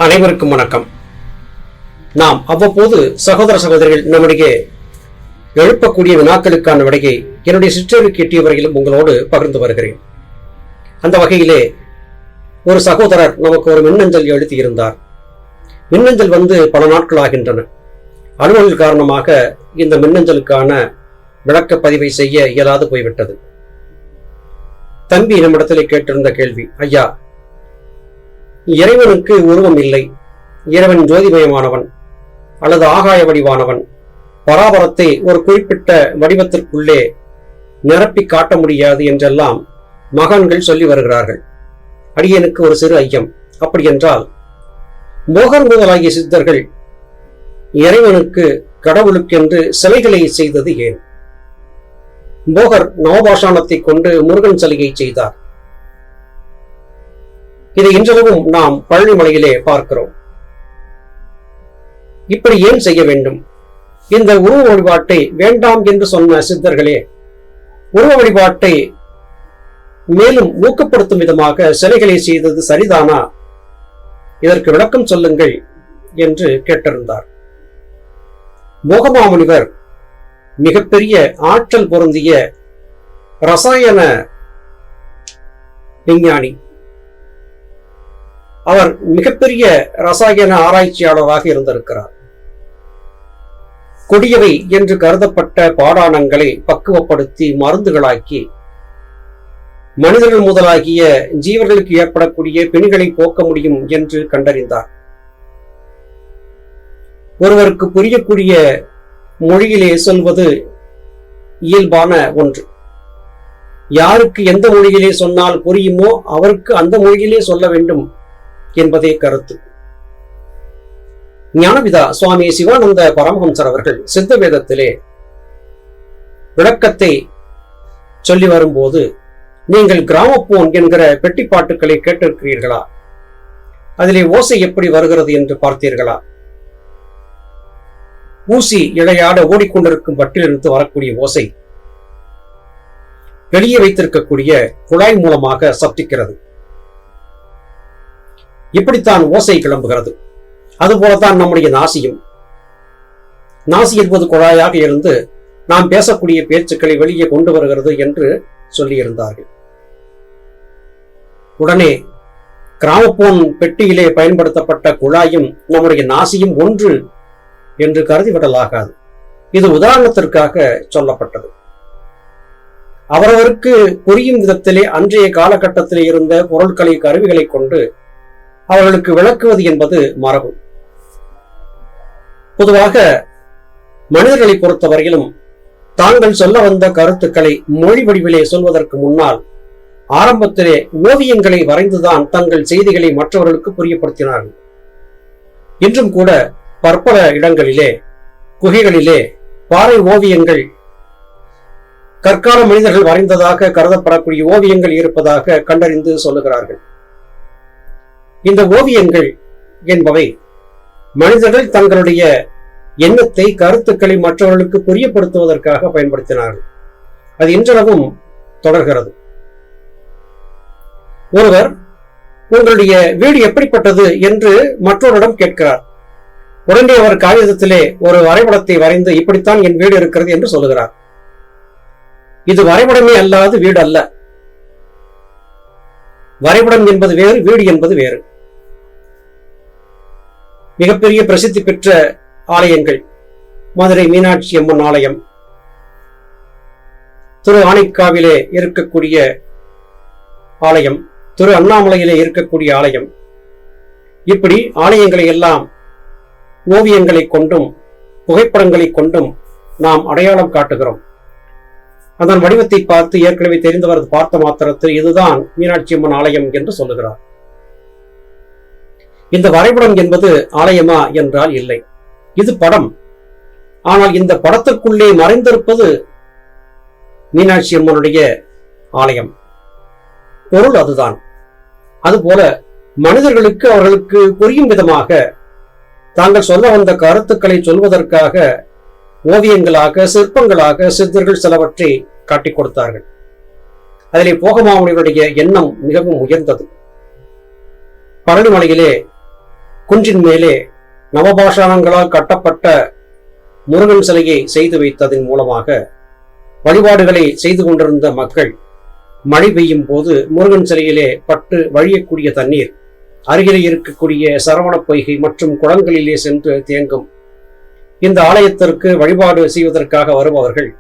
அனைவருக்கும் வணக்கம். நாம் அவ்வப்போது சகோதர சகோதரிகள் நம்மிடையே எழுப்பக்கூடிய வினாக்களுக்கான விடையை என்னுடைய சிற்றறிவுக்கு எட்டிய வரையிலும் உங்களோடு பகிர்ந்து வருகிறேன். அந்த வகையிலே ஒரு சகோதரர் நமக்கு ஒரு மின்னஞ்சல் எழுதியிருந்தார். மின்னஞ்சல் வந்து பல நாட்கள் ஆகின்றன. அலுவல் காரணமாக இந்த மின்னஞ்சலுக்கான விளக்க பதிவை செய்ய இயலாது போய்விட்டது. தம்பி நம்மிடத்திலே கேட்டிருந்த கேள்வி, ஐயா, இறைவனுக்கு உருவம் இல்லை, இறைவன் ஜோதிமயமானவன் அல்லது ஆகாய வடிவானவன், பராபரத்தை ஒரு குறிப்பிட்ட வடிவத்திற்குள்ளே நிரப்பி காட்ட முடியாது என்றெல்லாம் மகான்கள் சொல்லி வருகிறார்கள். அடியனுக்கு ஒரு சிறு ஐயம். அப்படி என்றால் மோகன் முதலாகிய சித்தர்கள் இறைவனுக்கு கடவுளுக்கென்று சிலைகளை செய்தது ஏன்? போகர் நவபாஷாணத்தை கொண்டு முருகன் சிலையை செய்தார். இதை இன்றளவும் நாம் பழனிமலையிலே பார்க்கிறோம். இப்படி ஏன் செய்ய வேண்டும்? இந்த உருவ வழிபாட்டை வேண்டாம் என்று சொன்ன சித்தர்களே உருவ வழிபாட்டை மேலும் ஊக்கப்படுத்தும் விதமாக சிலைகளை செய்தது சரிதானா? இதற்கு விளக்கம் சொல்லுங்கள் என்று கேட்டிருந்தார். மோகமாமுனிவர் மிகப்பெரிய ஆற்றல் பொருந்திய ரசாயன விஞ்ஞானி. அவர் மிகப்பெரிய ரசாயன ஆராய்ச்சியாளராக இருந்திருக்கிறார். கொடியவை என்று கருதப்பட்ட பாடாணங்களை பக்குவப்படுத்தி மருந்துகளாக்கி மனிதர்கள் முதலாகிய ஜீவர்களுக்கு ஏற்படக்கூடிய பிணிகளை போக்க முடியும் என்று கண்டறிந்தார். ஒருவருக்கு புரியக்கூடிய மொழியிலே சொல்வது இயல்பான ஒன்று. யாருக்கு எந்த மொழியிலே சொன்னால் புரியுமோ அவருக்கு அந்த மொழியிலே சொல்ல வேண்டும் என்பதே கருத்து. ஞானபிதா சுவாமி சிவானந்த பரமஹம்சர் அவர்கள் சித்த வேதத்திலே விளக்கத்தை சொல்லி வரும்போது, நீங்கள் கிராமபோன் என்கிற பெட்டி பாட்டுக்களை கேட்டிருக்கிறீர்களா? அதிலே ஓசை எப்படி வருகிறது என்று பார்த்தீர்களா? ஊசி இழையாட ஓடிக்கொண்டிருக்கும் பட்டிலிருந்து வரக்கூடிய ஓசை வெளியே வைத்திருக்கக்கூடிய குழாய் மூலமாக சப்திக்கிறது. இப்படித்தான் ஓசை கிளம்புகிறது. அதுபோலத்தான் நம்முடைய நாசியும். நாசி என்பது குழாயாக இருந்து நாம் பேசக்கூடிய பேச்சுக்களை வெளியே கொண்டு வருகிறது என்று சொல்லியிருந்தார்கள். உடனே கிராமபோன் பெட்டியிலே பயன்படுத்தப்பட்ட குழாயும் நம்முடைய நாசியும் ஒன்று என்று கருதிவிடலாகாது. இது உதாரணத்திற்காக சொல்லப்பட்டது. அவரவருக்கு புரியும் விதத்திலே அன்றைய காலகட்டத்திலே இருந்த பொருட்களை கருவிகளை கொண்டு அவர்களுக்கு விளக்குவது என்பது மரபு. பொதுவாக மனிதர்களை பொறுத்தவரையிலும் தாங்கள் சொல்ல வந்த கருத்துக்களை மொழி வடிவிலே சொல்வதற்கு முன்னால் ஆரம்பத்திலே ஓவியங்களை வரைந்துதான் தங்கள் செய்திகளை மற்றவர்களுக்கு புரியப்படுத்தினார்கள். இன்றும் கூட பற்பல இடங்களிலே குகைகளிலே பாறை ஓவியங்கள், கற்கால மனிதர்கள் வரைந்ததாக கருதப்படக்கூடிய ஓவியங்கள் இருப்பதாக கண்டறிந்து சொல்லுகிறார்கள். இந்த ஓவியங்கள் என்பவை மனிதர்கள் தங்களுடைய எண்ணத்தை, கருத்துக்களை மற்றவர்களுக்கு புரியப்படுத்துவதற்காக பயன்படுத்தினார்கள். அது இன்றளவும் தொடர்கிறது. ஒருவர் உங்களுடைய வீடு எப்படிப்பட்டது என்று மற்றவரிடம் கேட்கிறார். உடனே அவர் காகிதத்திலே ஒரு வரைபடத்தை வரைந்து இப்படித்தான் என் வீடு இருக்கிறது என்று சொல்லுகிறார். இது வரைபடமே அல்லாது வீடு அல்ல. வரைபடம் என்பது வேறு, வீடு என்பது வேறு. மிகப்பெரிய பிரசித்தி பெற்ற ஆலயங்கள், மதுரை மீனாட்சி அம்மன் ஆலயம், திரு ஆனைக்காவிலே இருக்கக்கூடிய ஆலயம், திரு அண்ணாமலையிலே இருக்கக்கூடிய ஆலயம், இப்படி ஆலயங்களை எல்லாம் ஓவியங்களை கொண்டும் புகைப்படங்களை கொண்டும் நாம் அடையாளம் காட்டுகிறோம். அதன் வடிவத்தை பார்த்து ஏற்கனவே தெரிந்தவர் பார்த்த மாத்திரத்தில் இதுதான் மீனாட்சி அம்மன் ஆலயம் என்று சொல்லுகிறார். இந்த வரைபடம் என்பது ஆலயமா என்றால் இல்லை, இது படம். ஆனால் இந்த படத்திற்குள்ளே மறைந்திருப்பது மீனாட்சி அம்மனுடைய ஆலயம். பொருள் அதுதான். அதுபோல மனிதர்களுக்கு அவர்களுக்கு புரியும் விதமாக தாங்கள் சொல்ல வந்த கருத்துக்களை சொல்வதற்காக ஓவியங்களாக, சிற்பங்களாக சித்தர்கள் சிலவற்றை காட்டிக் கொடுத்தார்கள். அதிலே போகமாமுனிவருடைய எண்ணம் மிகவும் உயர்ந்தது. பழனிமலையிலே குன்றின் மேலே நவபாஷாணங்களால் கட்டப்பட்ட முருகன் சிலையை செய்து வைத்ததன் மூலமாக வழிபாடுகளை செய்து கொண்டிருந்த மக்கள் மழை பெய்யும் போது முருகன் சிலையிலே பட்டு வழியக்கூடிய தண்ணீர் அருகிலே இருக்கக்கூடிய சரவண பொய்கை மற்றும் குளங்களிலே சென்று தேங்கும். இந்த ஆலயத்திற்கு வழிபாடு செய்வதற்காக வருபவர்கள்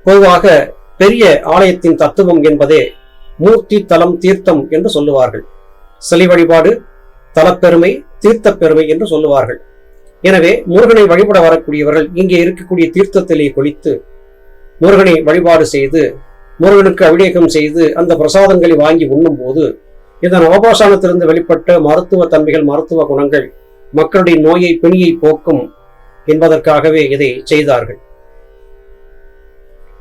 பொதுவாக பெரிய ஆலயத்தின் தத்துவம் என்பதே மூர்த்தி தலம் தீர்த்தம் என்று சொல்லுவார்கள். சிலை வழிபாடு தலப்பெருமை தீர்த்த பெருமை என்று சொல்லுவார்கள். எனவே முருகனை வழிபட வரக்கூடியவர்கள் இங்கே இருக்கக்கூடிய தீர்த்தத்திலே குளித்து முருகனை வழிபாடு செய்து முருகனுக்கு அபிஷேகம் செய்து அந்த பிரசாதங்களை வாங்கி உண்ணும் போது இந்த நவபாஷாணத்திலிருந்து வெளிப்பட்ட மருத்துவ தன்மைகள் மருத்துவ குணங்கள் மக்களுடைய நோயை பிணியை போக்கும் என்பதற்காகவே இதை செய்தார்கள்.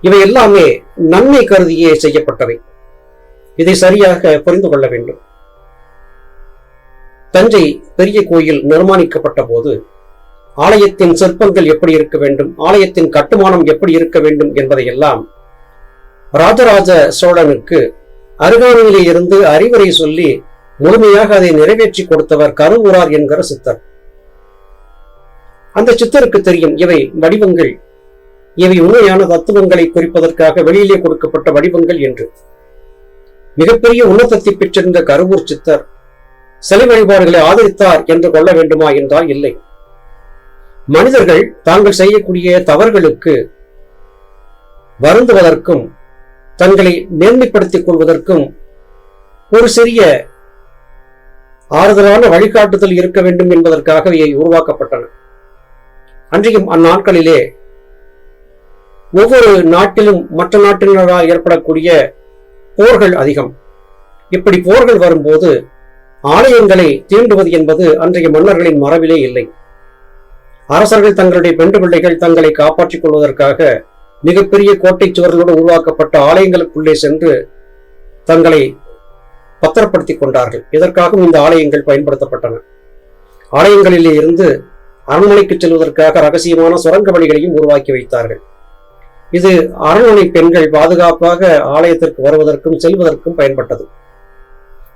இவை எல்லாமே நன்மை கருதியே செய்யப்பட்டவை. இதை சரியாக புரிந்து கொள்ள வேண்டும். தஞ்சை பெரிய கோயில் நிர்மாணிக்கப்பட்ட போது ஆலயத்தின் சிற்பங்கள் எப்படி இருக்க வேண்டும், ஆலயத்தின் கட்டுமானம் எப்படி இருக்க வேண்டும் என்பதையெல்லாம் ராஜராஜ சோழனுக்கு அருகாமையிலே இருந்து அறிவுரை சொல்லி முழுமையாக அதை நிறைவேற்றி கொடுத்தவர் கருவூரார் என்கிற சித்தர். அந்த சித்தருக்கு தெரியும் இவை வடிவங்கள், இவை உண்மையான தத்துவங்களை குறிப்பதற்காக வெளியிலே கொடுக்கப்பட்ட வடிவங்கள் என்று. மிகப்பெரிய உன்னதத்தை பெற்றிருந்த கருவூர் சித்தர் சிலை வழிபாடுகளை ஆதரித்தார் என்று கொள்ள வேண்டுமா என்றால் இல்லை. மனிதர்கள் தாங்கள் செய்யக்கூடிய தவறுகளுக்கு வருந்துவதற்கும் தங்களை மேன்மைப்படுத்திக் கொள்வதற்கும் ஒரு சிறிய ஆறுதலான வழிகாட்டுதல் இருக்க வேண்டும் என்பதற்காக இவை உருவாக்கப்பட்டன. அன்றையும் அந்நாட்களிலே ஒவ்வொரு நாட்டிலும் மற்ற நாட்டினரால் ஏற்படக்கூடிய போர்கள் அதிகம். இப்படி போர்கள் வரும்போது ஆலயங்களை தீண்டுவது என்பது அன்றைய மன்னர்களின் மரபிலே இல்லை. அரசர்கள் தங்களுடைய பெண் பிள்ளைகள் தங்களை காப்பாற்றிக் கொள்வதற்காக மிகப்பெரிய கோட்டை சுவர்களோடு உருவாக்கப்பட்ட ஆலயங்களுக்குள்ளே சென்று தங்களை பத்திரப்படுத்திக் கொண்டார்கள். இதற்காகவும் இந்த ஆலயங்கள் பயன்படுத்தப்பட்டன. ஆலயங்களிலே இருந்து அரண்மனைக்கு செல்வதற்காக ரகசியமான சுரங்க வழிகளையும் உருவாக்கி வைத்தார்கள். இது அரண்மனை பெண்கள் பாதுகாப்பாக ஆலயத்திற்கு வருவதற்கும் செல்வதற்கும் பயன்பட்டது.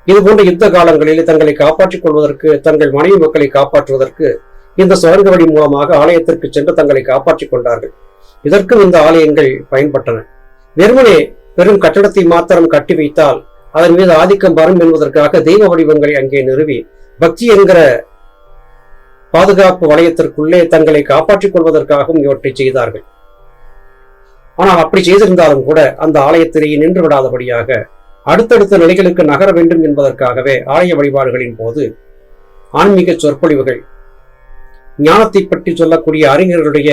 இதுபோன்ற யுத்த காலங்களில் தங்களை காப்பாற்றிக் கொள்வதற்கு தங்கள் மனைவி மக்களை காப்பாற்றுவதற்கு இந்த சுரங்க வழி மூலமாக ஆலயத்திற்கு சென்று தங்களை காப்பாற்றிக் கொண்டார்கள். இதற்கும் இந்த ஆலயங்கள் பயன்பட்டன. வெறுமனே பெரும் கட்டடத்தை மாத்திரம் கட்டி வைத்தால் அதன் மீது ஆதிக்கம் வரும் என்பதற்காக தெய்வ வடிவங்களை அங்கே நிறுவி பக்தி என்கிற பாதுகாப்பு வளையத்திற்குள்ளே தங்களை காப்பாற்றிக் கொள்வதற்காகவும் இவற்றை செய்தார்கள். ஆனால் அப்படி செய்திருந்தாலும் கூட அந்த ஆலயத்திலேயே நின்று விடாதபடியாக அடுத்தடுத்த நிலைகளுக்கு நகர வேண்டும் என்பதற்காகவே ஆலய வழிபாடுகளின் போது ஆன்மீக சொற்பொழிவுகள், ஞானத்தை பற்றி சொல்லக்கூடிய அறிஞர்களுடைய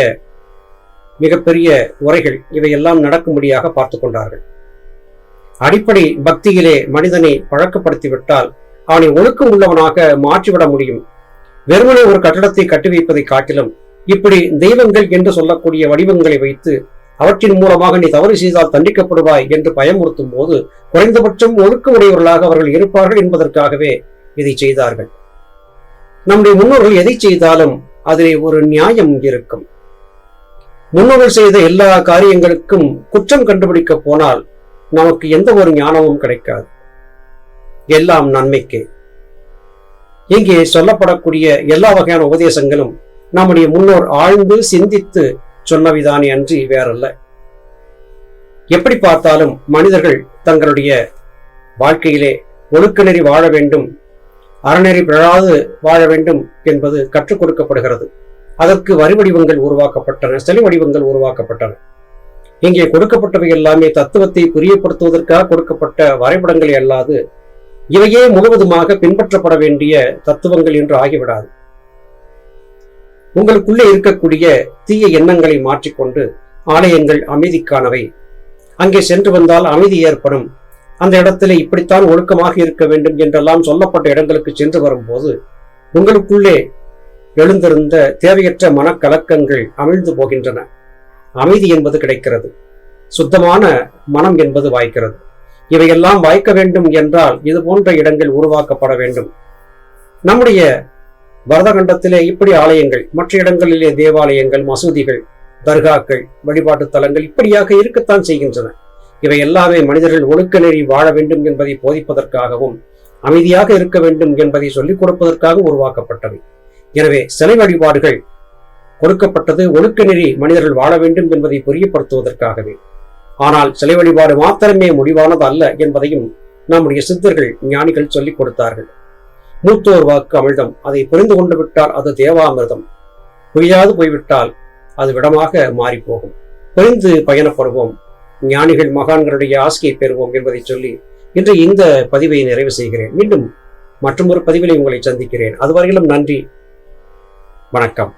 மிகப்பெரிய உரைகள் இவையெல்லாம் நடக்கும்படியாக பார்த்து கொண்டார்கள். அடிப்படை பக்தியிலே மனிதனை பழக்கப்படுத்திவிட்டால் அவனை ஒழுக்கம் உள்ளவனாக மாற்றிவிட முடியும். வெறுமனே ஒரு கட்டடத்தை கட்டி வைப்பதை காட்டிலும் இப்படி தெய்வங்கள் என்று சொல்லக்கூடிய வடிவங்களை வைத்து அவற்றின் மூலமாக நீ தவறு செய்தால் தண்டிக்கப்படுவாய் என்று பயமுறுத்தும் போது குறைந்தபட்சம் ஒழுக்கமுடையவர்களாக அவர்கள் இருப்பார்கள் என்பதற்காகவே இதை செய்தார்கள். நம்முடைய முன்னோர்கள் எதை செய்தாலும் அதிலே ஒரு நியாயம் இருக்கும். முன்னோர்கள் செய்த எல்லா காரியங்களுக்கும் குற்றம் கண்டுபிடிக்க போனால் நமக்கு எந்த ஒரு ஞானமும் கிடைக்காது. எல்லாம் நன்மைக்கு. இங்கே சொல்லப்படக்கூடிய எல்லா வகையான உபதேசங்களும் நம்முடைய முன்னோர் ஆழ்ந்து சிந்தித்து சொன்னவிதானே அன்றி வேறல்ல. எப்படி பார்த்தாலும் மனிதர்கள் தங்களுடைய வாழ்க்கையிலே ஒழுக்க நெறி வாழ வேண்டும், அறநெறி பிழாது வாழ வேண்டும் என்பது கற்றுக் கொடுக்கப்படுகிறது. அதற்கு வரி வடிவங்கள் உருவாக்கப்பட்டன, சிலை வடிவங்கள் உருவாக்கப்பட்டன. இங்கே கொடுக்கப்பட்டவை எல்லாமே தத்துவத்தை புரியப்படுத்துவதற்காக கொடுக்கப்பட்ட வரைபடங்களை அல்லாது இவையே முழுவதுமாக பின்பற்றப்பட வேண்டிய தத்துவங்கள் என்று ஆகிவிடாது. உங்களுக்குள்ளே இருக்கக்கூடிய தீய எண்ணங்களை மாற்றிக்கொண்டு ஆலயங்கள் அமைதிக்கானவை. அங்கே சென்று வந்தால் அமைதி ஏற்படும். அந்த இடத்துல இப்படித்தான் ஒழுக்கமாக இருக்க வேண்டும் என்றெல்லாம் சொல்லப்பட்ட இடங்களுக்கு சென்று வரும்போது உங்களுக்குள்ளே எழுந்திருந்த தேவையற்ற மனக்கலக்கங்கள் அமிழ்ந்து போகின்றன. அமைதி என்பது கிடைக்கிறது. சுத்தமான மனம் என்பது வாய்க்கிறது. இவையெல்லாம் வாய்க்க வேண்டும் என்றால் இது போன்ற இடங்கள் உருவாக்கப்பட வேண்டும். நம்முடைய பரதகண்டத்திலே இப்படி ஆலயங்கள், மற்ற இடங்களிலே தேவாலயங்கள், மசூதிகள், தர்காக்கள், வழிபாட்டு தலங்கள் இப்படியாக இருக்கத்தான் செய்கின்றன. இவை எல்லாமே மனிதர்கள் ஒழுக்க நெறி வாழ வேண்டும் என்பதை போதிப்பதற்காகவும் அமைதியாக இருக்க வேண்டும் என்பதை சொல்லிக் கொடுப்பதற்காக உருவாக்கப்பட்டவை. எனவே சிலை வழிபாடுகள் கொடுக்கப்பட்டது ஒழுக்க நெறி மனிதர்கள் வாழ வேண்டும் என்பதை புரியப்படுத்துவதற்காகவே. ஆனால் சிலை வழிபாடு மாத்திரமே முடிவானது அல்ல என்பதையும் நம்முடைய சித்தர்கள் ஞானிகள் சொல்லிக் கொடுத்தார்கள். மூத்தோர் வாக்கு அமிழ்தம், அதை புரிந்து கொண்டு விட்டால் அது தேவாமிர்தம், புரியாது போய்விட்டால் அது விடமாக மாறிப்போகும். புரிந்து பயணப்படுவோம், ஞானிகள் மகான்களுடைய ஆசையை பெறுவோம் என்பதை சொல்லி இன்று இந்த பதிவை நிறைவு செய்கிறேன். மீண்டும் மற்றொரு பதிவிலை உங்களை சந்திக்கிறேன். அதுவரையிலும் நன்றி, வணக்கம்.